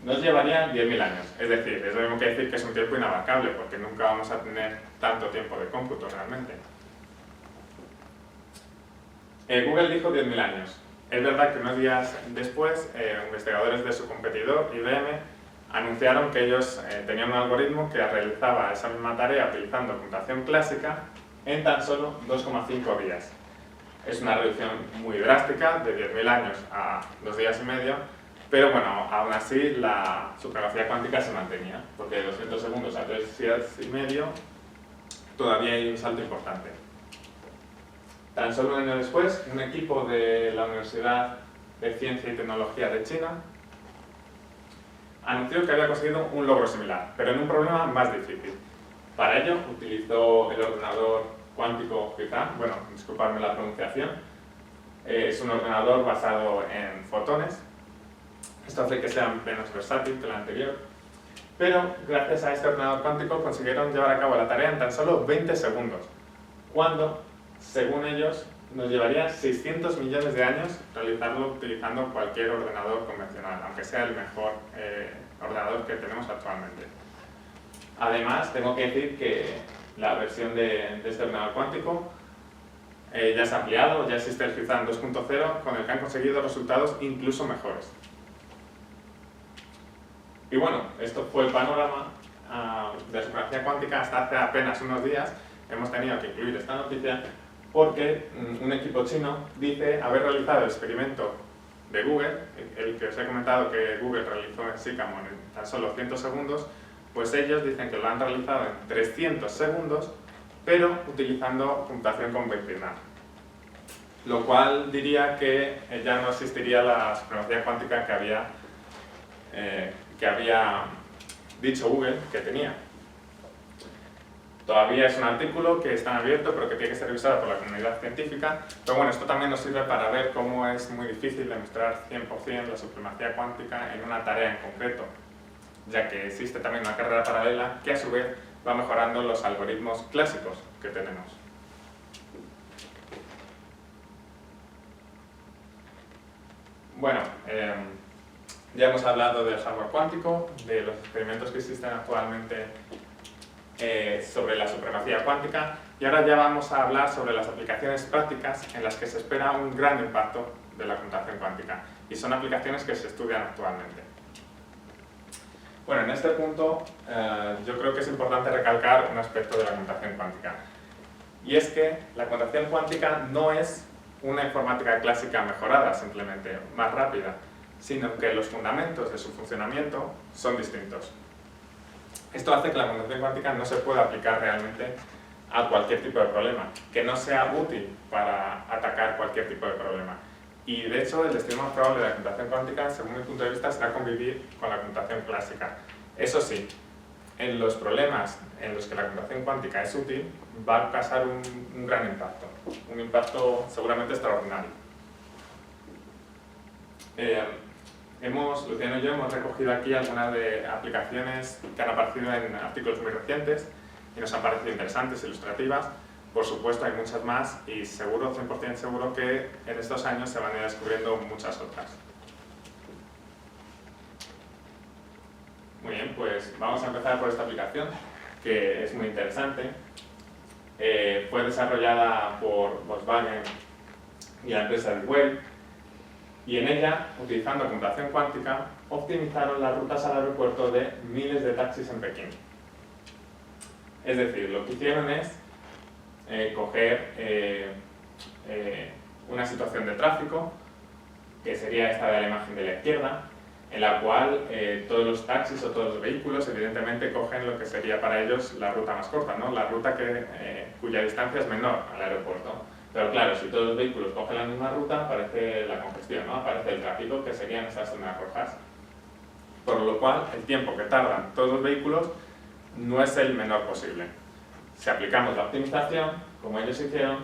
nos llevarían 10.000 años. Es decir, es lo mismo que decir que es un tiempo inabarcable, porque nunca vamos a tener tanto tiempo de cómputo realmente. Google dijo 10.000 años. Es verdad que unos días después, investigadores de su competidor, IBM, anunciaron que ellos tenían un algoritmo que realizaba esa misma tarea utilizando computación clásica en tan solo 2,5 días. Es una reducción muy drástica, de 10.000 años a 2 días y medio, pero bueno, aún así la supremacía cuántica se mantenía, porque de 200 segundos a 3 días y medio todavía hay un salto importante. Tan solo un año después, un equipo de la Universidad de Ciencia y Tecnología de China anunció que había conseguido un logro similar, pero en un problema más difícil. Para ello utilizó el ordenador cuántico Huizang, bueno, disculpadme la pronunciación, es un ordenador basado en fotones. Esto hace que sea menos versátil que el anterior, pero gracias a este ordenador cuántico consiguieron llevar a cabo la tarea en tan solo 20 segundos, cuando, según ellos, nos llevaría 600 millones de años realizarlo utilizando cualquier ordenador convencional, aunque sea el mejor ordenador que tenemos actualmente. Además, tengo que decir que la versión de este ordenador cuántico ya se ha ampliado, ya existe el Huizang 2.0, con el que han conseguido resultados incluso mejores. Y bueno, esto fue el panorama de la supremacía cuántica hasta hace apenas unos días. Hemos tenido que incluir esta noticia porque un equipo chino dice haber realizado el experimento de Google, el que os he comentado que Google realizó en Sycamore en tan solo 100 segundos, pues ellos dicen que lo han realizado en 300 segundos, pero utilizando computación convencional. Lo cual diría que ya no existiría la supremacía cuántica que había dicho Google que tenía. Todavía es un artículo que está abierto, pero que tiene que ser revisado por la comunidad científica. Pero bueno, esto también nos sirve para ver cómo es muy difícil demostrar 100% la supremacía cuántica en una tarea en concreto, ya que existe también una carrera paralela que a su vez va mejorando los algoritmos clásicos que tenemos. Bueno, ya hemos hablado del hardware cuántico, de los experimentos que existen actualmente sobre la supremacía cuántica, y ahora ya vamos a hablar sobre las aplicaciones prácticas en las que se espera un gran impacto de la computación cuántica, y son aplicaciones que se estudian actualmente. Bueno, en este punto yo creo que es importante recalcar un aspecto de la computación cuántica, y es que la computación cuántica no es una informática clásica mejorada, simplemente más rápida, sino que los fundamentos de su funcionamiento son distintos. Esto hace que la computación cuántica no se pueda aplicar realmente a cualquier tipo de problema, que no sea útil para atacar cualquier tipo de problema. Y de hecho, el destino más probable de la computación cuántica, según mi punto de vista, será convivir con la computación clásica. Eso sí, en los problemas en los que la computación cuántica es útil, va a causar un gran impacto, un impacto seguramente extraordinario. Luciano y yo hemos recogido aquí algunas de aplicaciones que han aparecido en artículos muy recientes y nos han parecido interesantes, ilustrativas. Por supuesto hay muchas más y seguro, 100% seguro que en estos años se van a ir descubriendo muchas otras. Muy bien, pues vamos a empezar por esta aplicación que es muy interesante. Fue desarrollada por Volkswagen y la empresa D-Wave, y en ella, utilizando computación cuántica, optimizaron las rutas al aeropuerto de miles de taxis en Pekín. Es decir, lo que hicieron es coger una situación de tráfico, que sería esta de la imagen de la izquierda, en la cual todos los taxis o todos los vehículos evidentemente cogen lo que sería para ellos la ruta más corta, ¿no? La ruta cuya distancia es menor al aeropuerto. Pero claro, si todos los vehículos cogen la misma ruta, aparece la congestión, ¿no? Aparece el tráfico, que serían esas zonas rojas. Por lo cual, el tiempo que tardan todos los vehículos no es el menor posible. Si aplicamos la optimización, como ellos hicieron,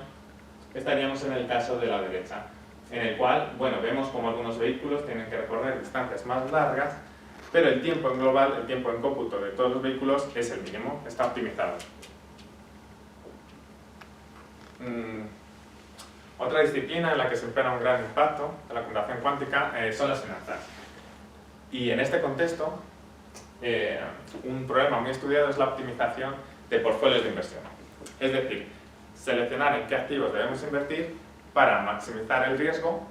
estaríamos en el caso de la derecha, en el cual, bueno, vemos como algunos vehículos tienen que recorrer distancias más largas, pero el tiempo en global, el tiempo en cómputo de todos los vehículos es el mínimo, está optimizado. Otra disciplina en la que se espera un gran impacto de la computación cuántica son las finanzas. Y en este contexto, un problema muy estudiado es la optimización de portfolios de inversión. Es decir, seleccionar en qué activos debemos invertir para maximizar el riesgo,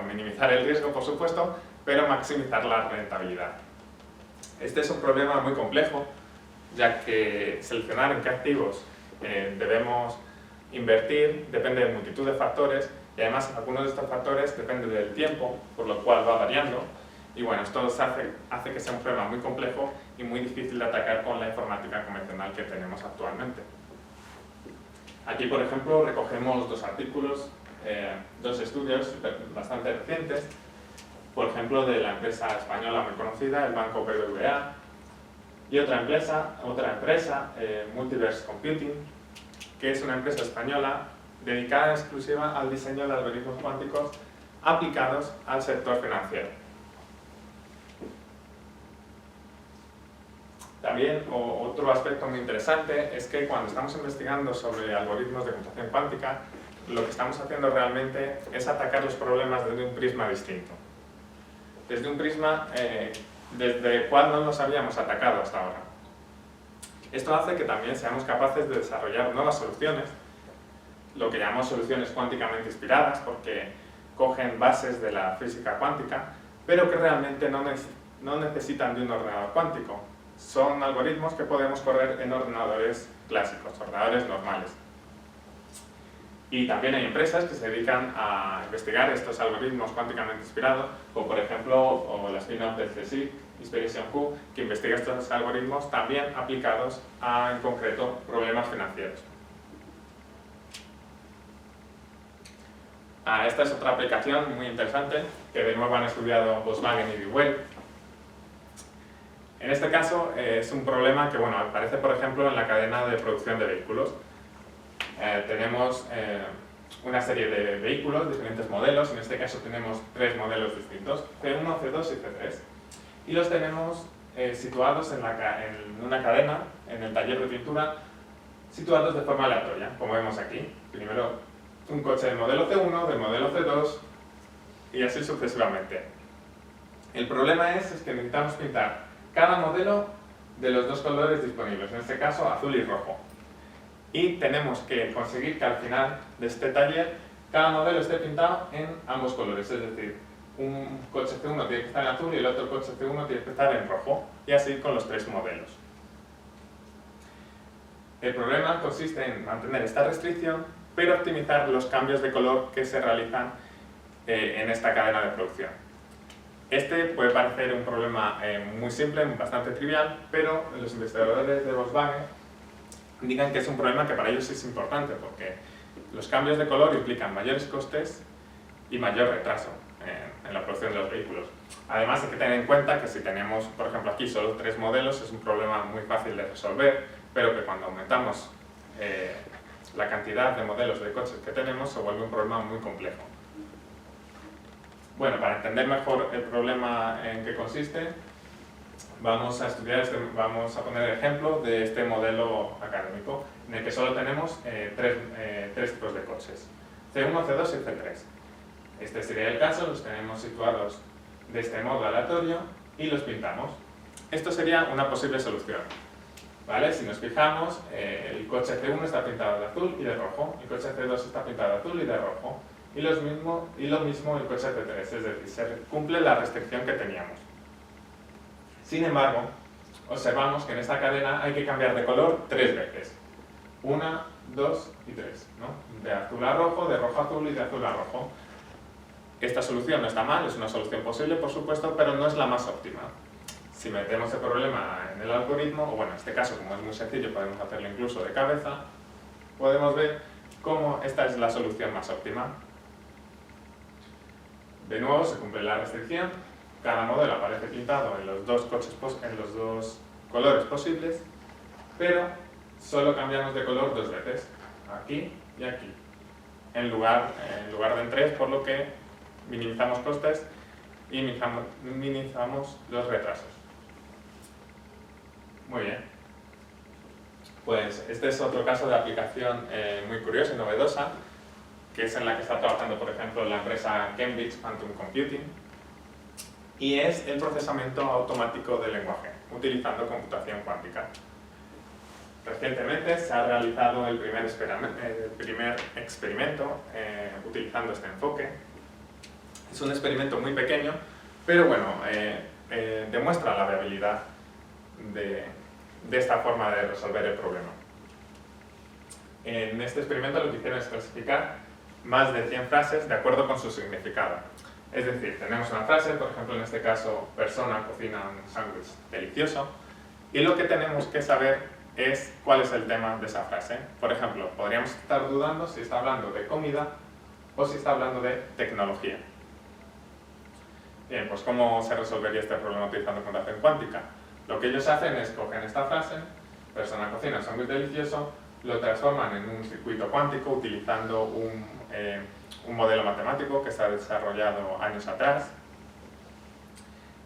minimizar el riesgo por supuesto, pero maximizar la rentabilidad. Este es un problema muy complejo, ya que seleccionar en qué activos debemos invertir depende de multitud de factores y además algunos de estos factores dependen del tiempo, por lo cual va variando, y bueno, esto hace que sea un problema muy complejo y muy difícil de atacar con la informática convencional que tenemos actualmente. Aquí, por ejemplo, recogemos dos artículos, dos estudios bastante recientes, por ejemplo, de la empresa española muy conocida, el Banco BBVA, y otra empresa, Multiverse Computing, que es una empresa española dedicada exclusiva al diseño de algoritmos cuánticos aplicados al sector financiero. También otro aspecto muy interesante es que cuando estamos investigando sobre algoritmos de computación cuántica, lo que estamos haciendo realmente es atacar los problemas desde un prisma distinto. Desde un prisma desde el cual no nos habíamos atacado hasta ahora. Esto hace que también seamos capaces de desarrollar nuevas soluciones, lo que llamamos soluciones cuánticamente inspiradas, porque cogen bases de la física cuántica, pero que realmente no necesitan de un ordenador cuántico. Son algoritmos que podemos correr en ordenadores clásicos, ordenadores normales. Y también hay empresas que se dedican a investigar estos algoritmos cuánticamente inspirados, como por ejemplo la spin-off del CSIC, Inspiration Q, que investiga estos algoritmos también aplicados a, en concreto, problemas financieros. Esta es otra aplicación muy interesante, que de nuevo han estudiado Volkswagen y D-Wave. En este caso es un problema que aparece, por ejemplo, en la cadena de producción de vehículos. Tenemos una serie de vehículos, diferentes modelos, en este caso tenemos 3 modelos distintos, C1, C2 y C3, y los tenemos situados en una cadena, en el taller de pintura, situados de forma aleatoria, como vemos aquí. Primero un coche del modelo C1, del modelo C2, y así sucesivamente. El problema es que necesitamos pintar cada modelo de los 2 colores disponibles, en este caso azul y rojo. Y tenemos que conseguir que al final de este taller cada modelo esté pintado en ambos colores, es decir, un coche C1 tiene que estar en azul y el otro coche C1 tiene que estar en rojo, y así con los 3 modelos. El problema consiste en mantener esta restricción, pero optimizar los cambios de color que se realizan en esta cadena de producción. Este puede parecer un problema muy simple, bastante trivial, pero los investigadores de Volkswagen indican que es un problema que para ellos es importante, porque los cambios de color implican mayores costes y mayor retraso en la producción de los vehículos. Además hay que tener en cuenta que si tenemos, por ejemplo aquí, solo 3 modelos, es un problema muy fácil de resolver, pero que cuando aumentamos la cantidad de modelos de coches que tenemos, se vuelve un problema muy complejo. Bueno, para entender mejor el problema en qué consiste, vamos a poner el ejemplo de este modelo académico, en el que solo tenemos 3 tipos de coches, C1, C2 y C3. Este sería el caso, los tenemos situados de este modo aleatorio y los pintamos. Esto sería una posible solución, ¿vale? Si nos fijamos, el coche C1 está pintado de azul y de rojo, el coche C2 está pintado de azul y de rojo, y lo mismo el coche C3, es decir, se cumple la restricción que teníamos. Sin embargo, observamos que en esta cadena hay que cambiar de color 3 veces. 1, 2 y 3, ¿no? De azul a rojo, de rojo a azul y de azul a rojo. Esta solución no está mal, es una solución posible, por supuesto, pero no es la más óptima. Si metemos el problema en el algoritmo, o bueno, en este caso, como es muy sencillo, podemos hacerlo incluso de cabeza, podemos ver cómo esta es la solución más óptima. De nuevo, se cumple la restricción, cada modelo aparece pintado en los 2 colores posibles, pero solo cambiamos de color 2 veces, aquí y aquí, en lugar de en 3, por lo que minimizamos costes y minimizamos los retrasos. Muy bien. Pues este es otro caso de aplicación muy curiosa y novedosa, que es en la que está trabajando, por ejemplo, la empresa Cambridge Quantum Computing, y es el procesamiento automático del lenguaje, utilizando computación cuántica. Recientemente se ha realizado el primer experimento utilizando este enfoque. Es un experimento muy pequeño, pero bueno, demuestra la viabilidad de esta forma de resolver el problema. En este experimento lo que hicieron es clasificar más de 100 frases de acuerdo con su significado. Es decir, tenemos una frase, por ejemplo en este caso, persona cocina un sándwich delicioso, y lo que tenemos que saber es cuál es el tema de esa frase. Por ejemplo, podríamos estar dudando si está hablando de comida o si está hablando de tecnología. Bien, pues ¿cómo se resolvería este problema utilizando computación cuántica? Lo que ellos hacen es cogen esta frase, persona cocina un sándwich delicioso, lo transforman en un circuito cuántico utilizando un modelo matemático que se ha desarrollado años atrás,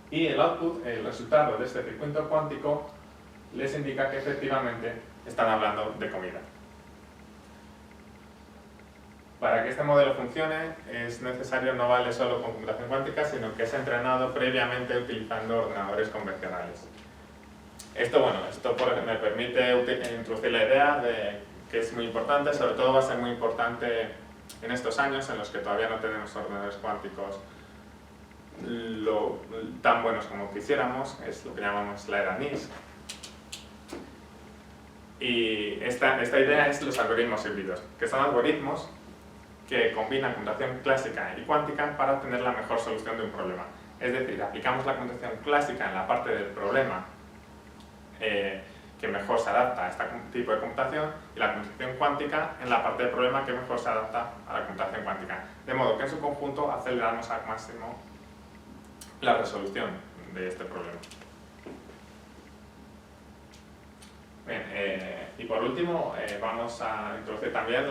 y el output, el resultado de este circuito cuántico, les indica que efectivamente están hablando de comida. Para que este modelo funcione es necesario, no vale solo con computación cuántica, sino que es entrenado previamente utilizando ordenadores convencionales. Esto me permite introducir la idea de que es muy importante, sobre todo va a ser muy importante en estos años en los que todavía no tenemos ordenadores cuánticos tan buenos como quisiéramos, es lo que llamamos la era NISQ. Y esta idea es los algoritmos híbridos, que son algoritmos que combinan computación clásica y cuántica para obtener la mejor solución de un problema. Es decir, aplicamos la computación clásica en la parte del problema que mejor se adapta a este tipo de computación, y la computación cuántica en la parte del problema que mejor se adapta a la computación cuántica. De modo que en su conjunto aceleramos al máximo la resolución de este problema. Bien, y por último vamos a introducir también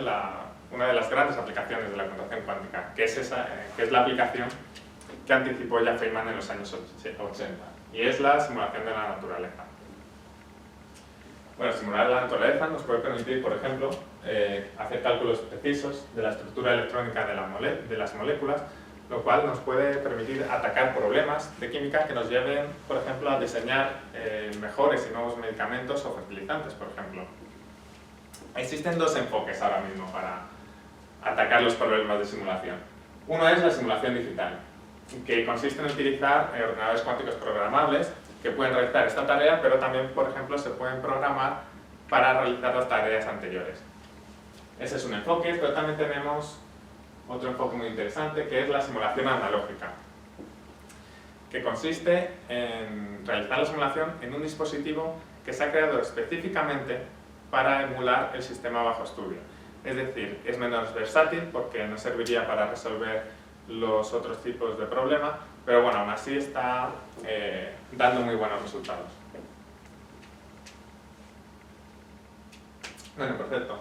una de las grandes aplicaciones de la computación cuántica, que es la aplicación que anticipó ya Feynman en los años 80, y es la simulación de la naturaleza. Bueno, simular la naturaleza nos puede permitir, por ejemplo, hacer cálculos precisos de la estructura electrónica de las moléculas, lo cual nos puede permitir atacar problemas de química que nos lleven, por ejemplo, a diseñar mejores y nuevos medicamentos o fertilizantes, por ejemplo. Existen dos enfoques ahora mismo para atacar los problemas de simulación. Uno es la simulación digital, que consiste en utilizar ordenadores cuánticos programables que pueden realizar esta tarea, pero también, por ejemplo, se pueden programar para realizar las tareas anteriores. Ese es un enfoque, pero también tenemos otro enfoque muy interesante, que es la simulación analógica, que consiste en realizar la simulación en un dispositivo que se ha creado específicamente para emular el sistema bajo estudio. Es decir, es menos versátil porque no serviría para resolver los otros tipos de problemas, pero bueno, aún así está dando muy buenos resultados. Bueno, perfecto.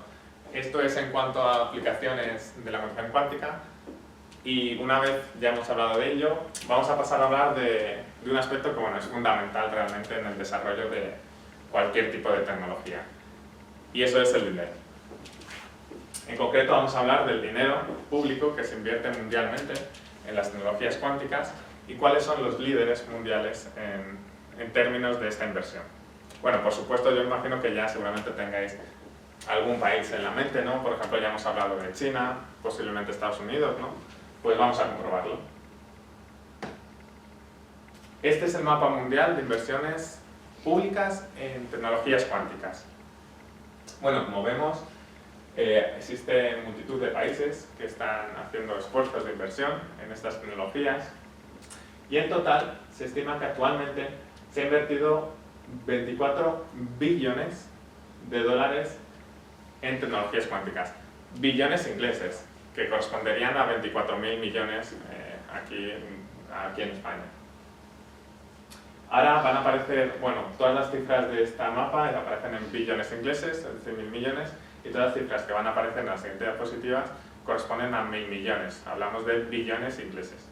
Esto es en cuanto a aplicaciones de la computación cuántica, y una vez ya hemos hablado de ello, vamos a pasar a hablar de un aspecto que bueno, es fundamental realmente en el desarrollo de cualquier tipo de tecnología, y eso es el dinero. En concreto vamos a hablar del dinero público que se invierte mundialmente en las tecnologías cuánticas y cuáles son los líderes mundiales en términos de esta inversión. Bueno, por supuesto, yo imagino que ya seguramente tengáis algún país en la mente, ¿no? Por ejemplo, ya hemos hablado de China, posiblemente Estados Unidos, ¿no? Pues vamos a comprobarlo. Este es el mapa mundial de inversiones públicas en tecnologías cuánticas. Bueno, como vemos, existe multitud de países que están haciendo esfuerzos de inversión en estas tecnologías, y en total se estima que actualmente se ha invertido 24 billones de dólares en tecnologías cuánticas. Billones ingleses, que corresponderían a 24.000 millones aquí en España. Ahora van a aparecer, bueno, todas las cifras de esta mapa aparecen en billones ingleses, es decir, 1.000 millones, y todas las cifras que van a aparecer en las siguientes diapositivas corresponden a 1.000 millones. Hablamos de billones ingleses.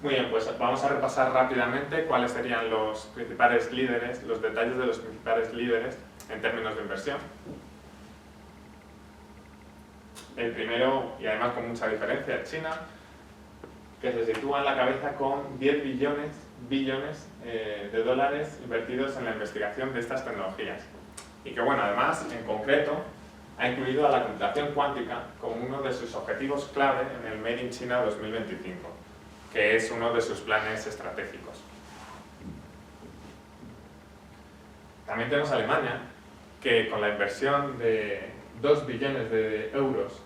Muy bien, pues vamos a repasar rápidamente cuáles serían los principales líderes, los detalles de los principales líderes en términos de inversión. El primero, y además con mucha diferencia, es China, que se sitúa en la cabeza con 10 billones de dólares invertidos en la investigación de estas tecnologías. Y que, bueno, además, en concreto, ha incluido a la computación cuántica como uno de sus objetivos clave en el Made in China 2025, que es uno de sus planes estratégicos. También tenemos a Alemania, que con la inversión de 2 billones de euros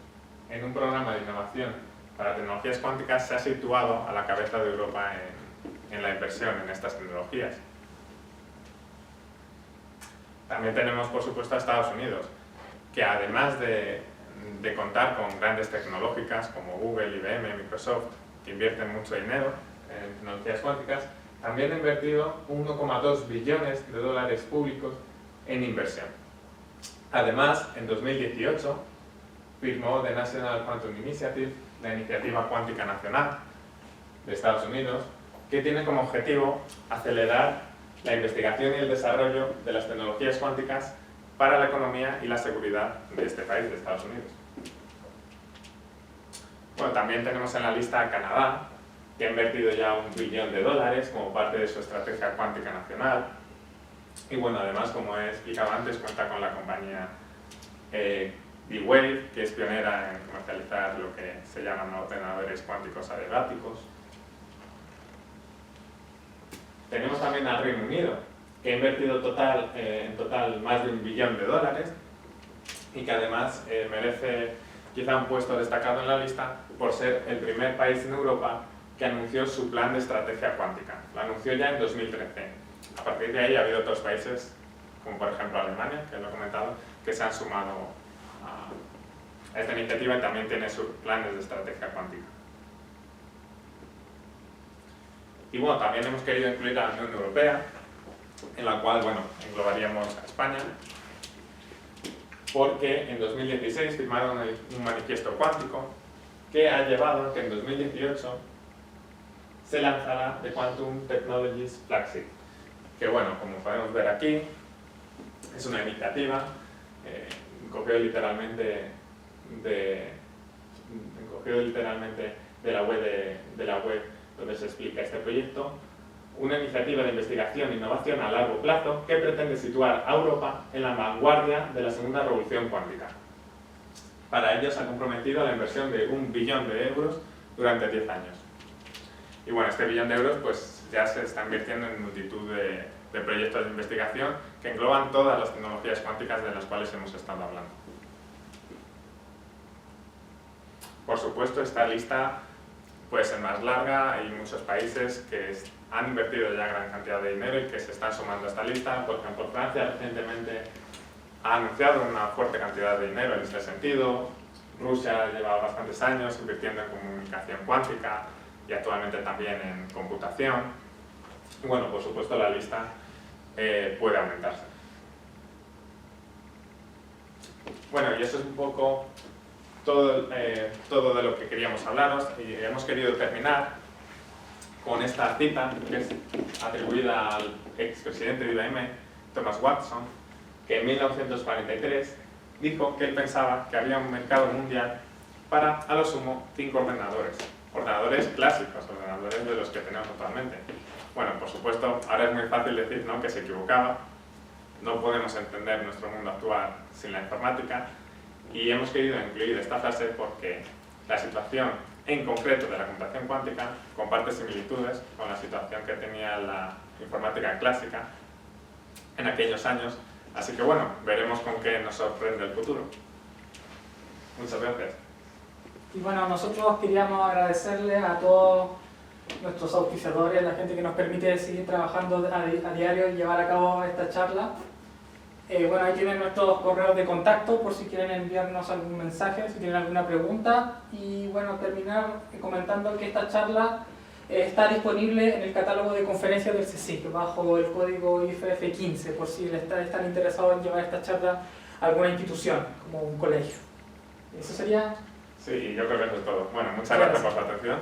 en un programa de innovación para tecnologías cuánticas se ha situado a la cabeza de Europa en la inversión en estas tecnologías. También tenemos, por supuesto, a Estados Unidos, que además de contar con grandes tecnológicas como Google, IBM, Microsoft, que invierten mucho dinero en tecnologías cuánticas, también ha invertido 1,2 billones de dólares públicos en inversión. Además, en 2018 firmó The National Quantum Initiative, la iniciativa cuántica nacional de Estados Unidos, que tiene como objetivo acelerar la investigación y el desarrollo de las tecnologías cuánticas para la economía y la seguridad de este país, de Estados Unidos. Bueno, también tenemos en la lista a Canadá, que ha invertido ya $1 billón como parte de su estrategia cuántica nacional. Y bueno, además, como he explicado antes, cuenta con la compañía D-Wave, que es pionera en comercializar lo que se llaman ordenadores cuánticos adiabáticos. Tenemos también al Reino Unido, que ha invertido en total más de $1 billón y que además merece quizá un puesto destacado en la lista por ser el primer país en Europa que anunció su plan de estrategia cuántica. Lo anunció ya en 2013. A partir de ahí ha habido otros países, como por ejemplo Alemania, que lo he comentado, que se han sumado a esta iniciativa y también tiene sus planes de estrategia cuántica. Y bueno, también hemos querido incluir a la Unión Europea, en la cual, bueno, englobaríamos a España, porque en 2016 firmaron un manifiesto cuántico que ha llevado a que en 2018 se lanzara The Quantum Technologies Flagship, que bueno, como podemos ver aquí, es una iniciativa, cogido literalmente de la web donde se explica este proyecto, una iniciativa de investigación e innovación a largo plazo que pretende situar a Europa en la vanguardia de la segunda revolución cuántica. Para ello se ha comprometido a la inversión de €1 billón durante 10 años. Y bueno, este €1 billón pues ya se está invirtiendo en multitud de proyectos de investigación que engloban todas las tecnologías cuánticas de las cuales hemos estado hablando. Por supuesto, esta lista puede ser más larga, hay muchos países que han invertido ya gran cantidad de dinero y que se están sumando a esta lista. Por ejemplo, Francia recientemente ha anunciado una fuerte cantidad de dinero en este sentido. Rusia lleva bastantes años invirtiendo en comunicación cuántica y actualmente también en computación. Y bueno, por supuesto la lista puede aumentarse. Bueno, y eso es un poco todo de lo que queríamos hablaros, y hemos querido terminar con esta cita que es atribuida al expresidente de IBM, Thomas Watson, que en 1943 dijo que él pensaba que había un mercado mundial para, a lo sumo, 5 ordenadores clásicos, ordenadores de los que tenemos actualmente. Bueno, por supuesto, ahora es muy fácil decir, ¿no?, que se equivocaba. No podemos entender nuestro mundo actual sin la informática, y hemos querido incluir esta frase porque la situación en concreto de la computación cuántica comparte similitudes con la situación que tenía la informática clásica en aquellos años. Así que bueno, veremos con qué nos sorprende el futuro. Muchas gracias. Y bueno, nosotros queríamos agradecerle a todos nuestros auspiciadores, la gente que nos permite seguir trabajando a diario y llevar a cabo esta charla. Bueno, ahí tienen nuestros correos de contacto por si quieren enviarnos algún mensaje, si tienen alguna pregunta. Y bueno, terminar comentando que esta charla está disponible en el catálogo de conferencias del CSIC bajo el código IFF15, por si están interesados en llevar esta charla a alguna institución, como un colegio. ¿Eso sería? Sí, yo creo que eso es todo. Bueno, muchas gracias por su atención.